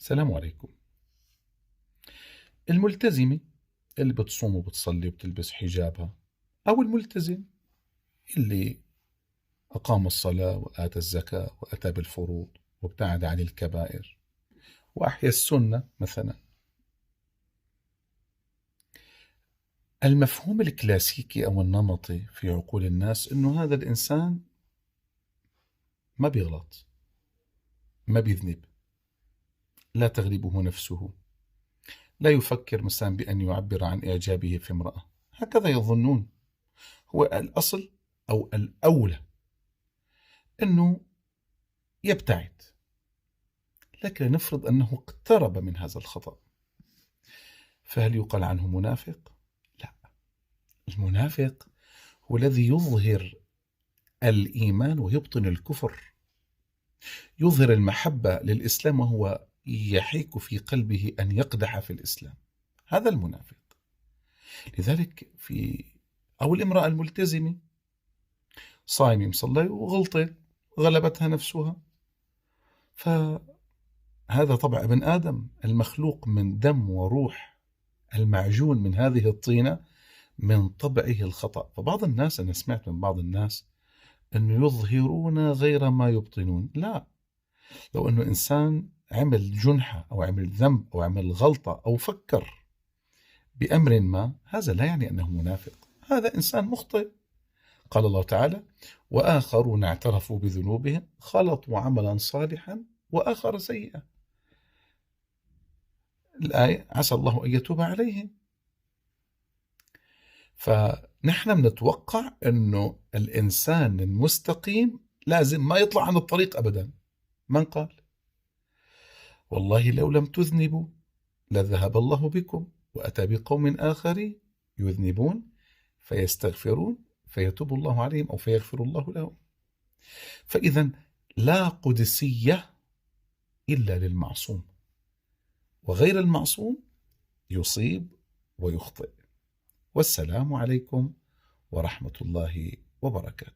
السلام عليكم. الملتزمة اللي بتصوم وبتصلي وبتلبس حجابها، أو الملتزم اللي أقام الصلاة وآتى الزكاة وأتى بالفروض وابتعد عن الكبائر وأحيا السنة مثلا. المفهوم الكلاسيكي أو النمطي في عقول الناس أنه هذا الإنسان ما بيغلط، ما بيذنب، لا تغلبه نفسه، لا يفكر مثلا بأن يعبر عن إعجابه في امرأة، هكذا يظنون. هو الأصل أو الأولى أنه يبتعد. لكن نفرض أنه اقترب من هذا الخطأ، فهل يقال عنه منافق؟ لا. المنافق هو الذي يظهر الإيمان ويبطن الكفر، يظهر المحبة للإسلام وهو يحيك في قلبه أن يقدح في الإسلام، هذا المنافق. لذلك أو الامرأة الملتزمة صايمة مصلية وغلطت، غلبتها نفسها، فهذا طبع ابن آدم المخلوق من دم وروح، المعجون من هذه الطينة، من طبعه الخطأ. فبعض الناس، أنا سمعت من بعض الناس أنه يظهرون غير ما يبطنون. لا، لو أنه إنسان عمل جنحة أو عمل ذنب أو عمل غلطة أو فكر بأمر ما، هذا لا يعني أنه منافق، هذا إنسان مخطئ. قال الله تعالى: وآخرون اعترفوا بذنوبهم خلطوا عملا صالحا وآخر سيئا. الآية: عسى الله أن يتوب عليهم. فنحن بنتوقع أنه الإنسان المستقيم لازم ما يطلع عن الطريق أبدا. من قال؟ والله لو لم تذنبوا لذهب الله بكم وأتى بقوم آخرين يذنبون فيستغفرون فيتوب الله عليهم أو فيغفر الله لهم. فإذا لا قدسية إلا للمعصوم، وغير المعصوم يصيب ويخطئ. والسلام عليكم ورحمة الله وبركاته.